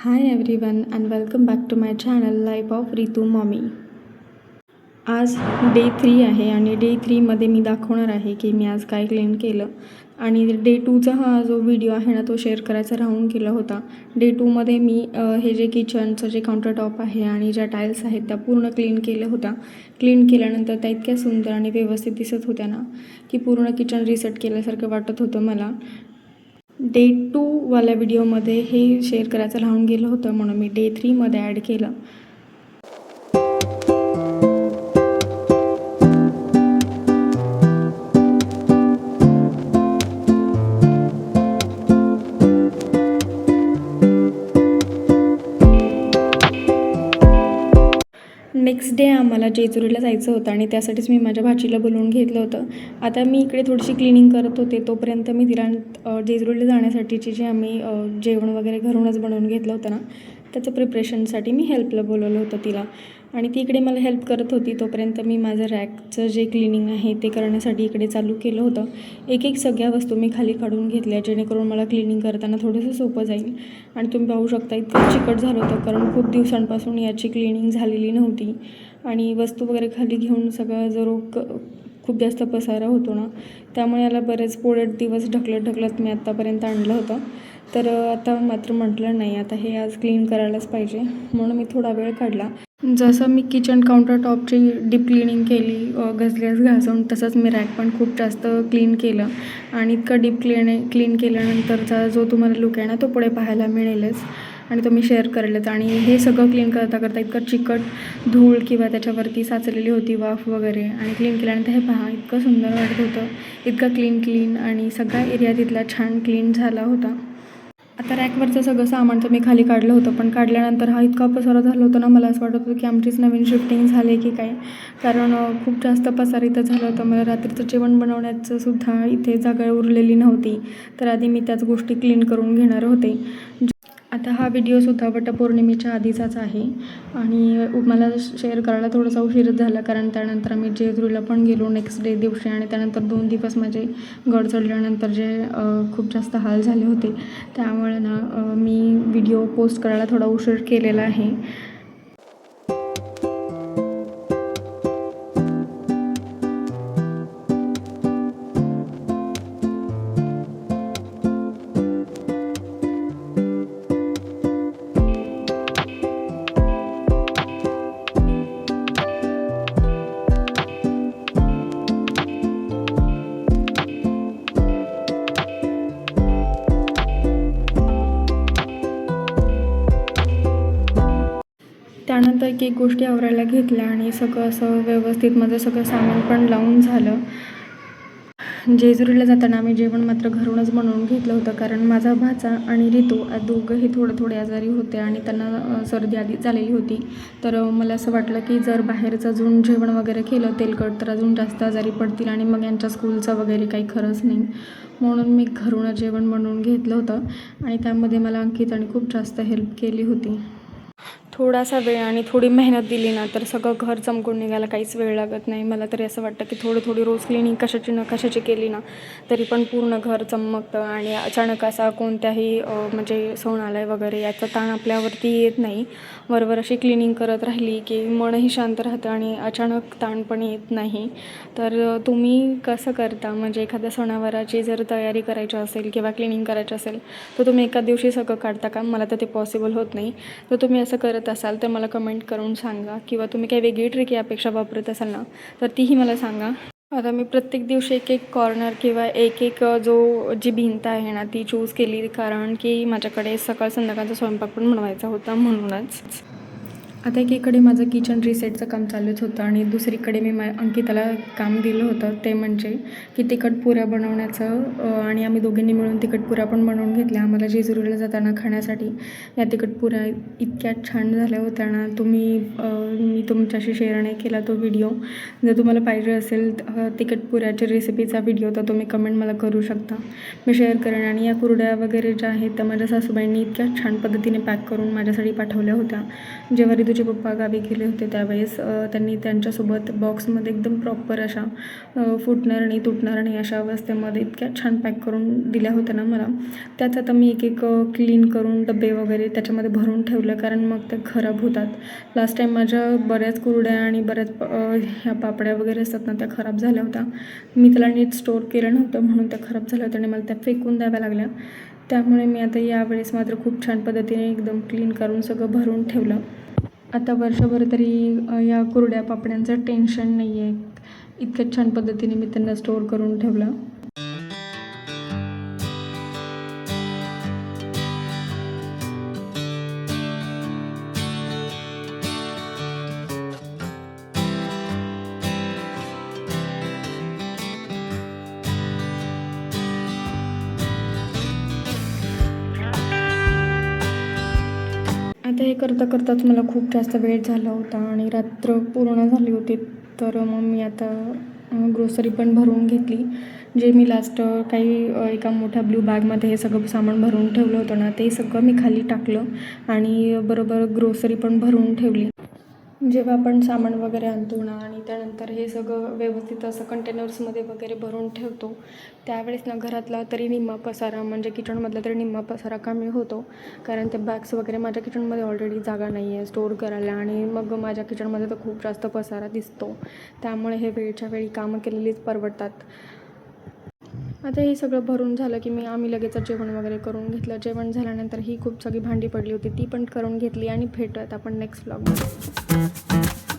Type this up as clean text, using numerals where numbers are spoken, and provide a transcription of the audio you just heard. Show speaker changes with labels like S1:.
S1: Hi everyone and welcome back to my channel Life of Ritu Mommy. आज day 3 आहे आणि day 3मध्ये मी दाखवणार आहे की मी आज काय क्लीन केलं आणि डे 2चा हा जो व्हिडिओ आहे ना तो शेअर करायचा राहून गेला होता. डे 2मध्ये मी हे जे किचनचं जे काउंटरटॉप आहे आणि ज्या टाईल्स आहेत त्या पूर्ण क्लीन केल्या होत्या. क्लीन केल्यानंतर त्या इतक्या सुंदर आणि व्यवस्थित दिसत होत्या ना की पूर्ण किचन रिसेट केल्यासारखं वाटत होतं मला. डे 2वाल्या व्हिडिओमध्ये हे शेअर करायचं राहून गेलं होतं म्हणून मी डे 3मध्ये ॲड केलं. नेक्स्ट डे आम्हाला जेजुरीला जायचं होतं आणि त्यासाठीच मी माझ्या भाचीला बोलवून घेतलं होतं. आता मी इकडे थोडीशी क्लिनिंग करत होते तोपर्यंत मी तिला जेजुरीला जाण्यासाठीची जे आम्ही जेवण वगैरे घरूनच बनवून घेतलं होतं ना त्याचं प्रिपरेशनसाठी मी हेल्पला बोलवलं होतं तिला आणि ती इकडे मला हेल्प करत होती. तोपर्यंत मी माझं रॅकचं जे क्लिनिंग आहे ते करण्यासाठी इकडे चालू केलं होतं. एक सगळ्या वस्तू मी खाली काढून घेतल्या जेणेकरून मला क्लिनिंग करताना थोडंसं सोपं जाईल. आणि तुम्ही पाहू शकता इतकं चिकट झालं होतं कारण खूप दिवसांपासून याची क्लिनिंग झालेली नव्हती आणि वस्तू वगैरे खाली घेऊन सगळं जर खूप जास्त पसारा होतो ना त्यामुळे याला बरेच पुढे दिवस ढकलत मी आत्तापर्यंत आणलं होतं. तर आता मात्र म्हटलं नाही आता हे आज क्लीन करायलाच पाहिजे म्हणून मी थोडा वेळ काढला. जसं मी किचन काउंटरटॉपची डीप क्लिनिंग केली गॅस घासून तसंच मी रॅक पण खूप जास्त क्लीन केलं आणि इतकं डीप क्लीन केल्यानंतरचा जो तुम्हाला लुक आहे ना तो पुढे पाहायला मिळेलच आणि तो मी शेअर करेलच. आणि हे सगळं क्लीन करता इतकं चिकट धूळ किंवा त्याच्यावरती साचलेली होती वाफ वगैरे आणि क्लीन केल्यानंतर हे पहा इतकं सुंदर वाटत होतं. इतकं क्लीन आणि सगळा एरिया तिथला छान क्लीन झाला होता. आता रॅकवरचं सगळं सामान तर मी खाली काढलं होतं पण काढल्यानंतर हा इतका पसारा झाला होता ना मला असं वाटत होतं की आमचीच नवीन शिफ्टिंग झाली की काय कारण खूप जास्त पसारा इथं झालं होतं. मला रात्रीचं जेवण बनवण्याचं सुद्धा इथे जागा उरलेली नव्हती तर आधी मी त्याच गोष्टी क्लीन करून घेणार होते. आता हा व्हिडिओसुद्धा वटपौर्णिमेच्या आधीचाच आहे आणि मला शेअर करायला थोडासा उशीरच झाला कारण त्यानंतर आम्ही जेजुरीला पण गेलो नेक्स्ट डे दिवशी आणि त्यानंतर 2 दिवस माझे गड चढल्यानंतर जे खूप जास्त हाल झाले होते त्यामुळे ना मी व्हिडिओ पोस्ट करायला थोडा उशीर केलेला आहे. त्यानंतर एक गोष्टी आवरायला घेतल्या आणि सगळं असं व्यवस्थित माझं सगळं सामान पण लावून झालं. जेजुरीला जाताना आम्ही जेवण मात्र घरूनच बनवून घेतलं होतं कारण माझा भाचा आणि रितू दोघंही थोडे आजारी होते आणि त्यांना सर्दी आधी झालेली होती. तर मला असं वाटलं की जर बाहेरचं अजून जेवण वगैरे केलं तेलकट तर अजून जास्त आजारी पडतील आणि मग यांच्या स्कूलचं वगैरे काही खरंच नाही म्हणून मी घरूनच जेवण बनवून घेतलं होतं आणि त्यामध्ये मला अंकिताने खूप जास्त हेल्प केली होती. थोडासा वेळ आणि थोडी मेहनत दिली ना तर सगळं घर चमकून निघायला काहीच वेळ लागत नाही. मला तरी असं वाटतं की थोडी रोज क्लिनिंग कशाची केली ना तरी पण पूर्ण घर चमकतं आणि अचानक असा कोणत्याही म्हणजे सण आलाय वगैरे याचा ताण आपल्यावरती येत नाही. वरवर अशी क्लिनिंग करत राहिली की मनही शांत राहतं आणि अचानक ताण पण येत नाही. तर तुम्ही कसं करता म्हणजे एखाद्या सणावाराची जर तयारी करायची असेल किंवा क्लिनिंग करायची असेल तर तुम्ही एका दिवशी सगळं काढता का? मला तर ते पॉसिबल होत नाही. तर तुम्ही असं करत असाल तर मला कमेंट करून सांगा किंवा तुम्ही काही वेगळी ट्रिक यापेक्षा वापरत असाल ना तर तीही मला सांगा. आता मी प्रत्येक दिवशी एक कॉर्नर किंवा जी भिंत आहे ना ती चूज केली कारण की माझ्याकडे सकाळ संध्याकाळचा स्वयंपाक पण बनवायचा होता म्हणूनच. आता एकीकडे माझं किचन रिसेटचं काम चालूच होतं आणि दुसरीकडे मी अंकिताला काम दिलं होतं ते म्हणजे की तिखट पुऱ्या बनवण्याचं आणि आम्ही दोघींनी मिळून तिखट पुऱ्या पण बनवून घेतल्या आम्हाला जेजुरीला जाताना खाण्यासाठी. या तिखट पुऱ्या इतक्या छान झाल्या होत्या ना मी तुमच्याशी शेअर नाही केला तो व्हिडिओ. जर तुम्हाला पाहिजे असेल तिखट पुऱ्याच्या रेसिपीचा व्हिडिओ तर तुम्ही कमेंट मला करू शकता मी शेअर करेन. आणि या कुरड्या वगैरे ज्या आहेत त्या माझ्या सासूबाईंनी इतक्या छान पद्धतीने पॅक करून माझ्यासाठी पाठवल्या होत्या. जेव्हा तुझे पप्पा गावी गेले होते त्यावेळेस त्यांनी त्यांच्यासोबत बॉक्समध्ये एकदम प्रॉपर अशा फुटणार नाही तुटणार नाही अशा अवस्थेमध्ये इतक्या छान पॅक करून दिल्या होत्या ना मला. त्यात आता मी एक एक क्लीन करून डबे वगैरे त्याच्यामध्ये भरून ठेवलं, कारण मग ते खराब होतात. लास्ट टाईम माझ्या बऱ्याच कुरड्या आणि बऱ्याच ह्या पापड्या वगैरे असतात ना त्या खराब झाल्या होत्या. मी त्याला नीट स्टोअर केलं नव्हतं म्हणून त्या खराब झाल्या होत्या आणि मला त्या फेकून द्याव्या लागल्या. त्यामुळे मी आता यावेळेस मात्र खूप छान पद्धतीने एकदम क्लीन करून सगळं भरून ठेवलं. आता वर्षभर तरी या कुरड्या पापड्यांचं टेन्शन नाही आहे. इतक्या छान पद्धतीने मी त्यांना स्टोअर करून ठेवलं. आता हे करता करताच मला खूप जास्त वेळ झाला होता आणि रात्र पूर्ण झाली होती. तर मग मी आता ग्रोसरी पण भरून घेतली. जे मी लास्ट काही एका मोठ्या ब्लू बॅगमध्ये हे सगळं सामान भरून ठेवलं होतं ना, ते सगळं मी खाली टाकलं आणि बरोबर ग्रोसरी पण भरून ठेवली. जेव्हा आपण सामान वगैरे आणतो ना आणि त्यानंतर हे सगळं व्यवस्थित असं कंटेनर्समध्ये वगैरे भरून ठेवतो, त्यावेळेस ना घरातला तरी निम्मा पसारा म्हणजे किचनमधला तरी निम्मा पसारा कमी होतो. कारण ते बॅग्स वगैरे माझ्या किचनमध्ये ऑलरेडी जागा नाही आहे स्टोअर करायला आणि मग माझ्या किचनमध्ये तर खूप जास्त पसारा दिसतो. त्यामुळे हे वेळच्या वेळी कामं केलेलीच परवडतात. आता हे सगळं भरून झालं की आम्ही लगेच जेवण वगैरे करून घेतलं. जेवण झाल्यानंतर ही खूप सगळी भांडी पडली होती ती पण करून घेतली आणि भेटूयात आपण नेक्स्ट व्लॉगमध्ये.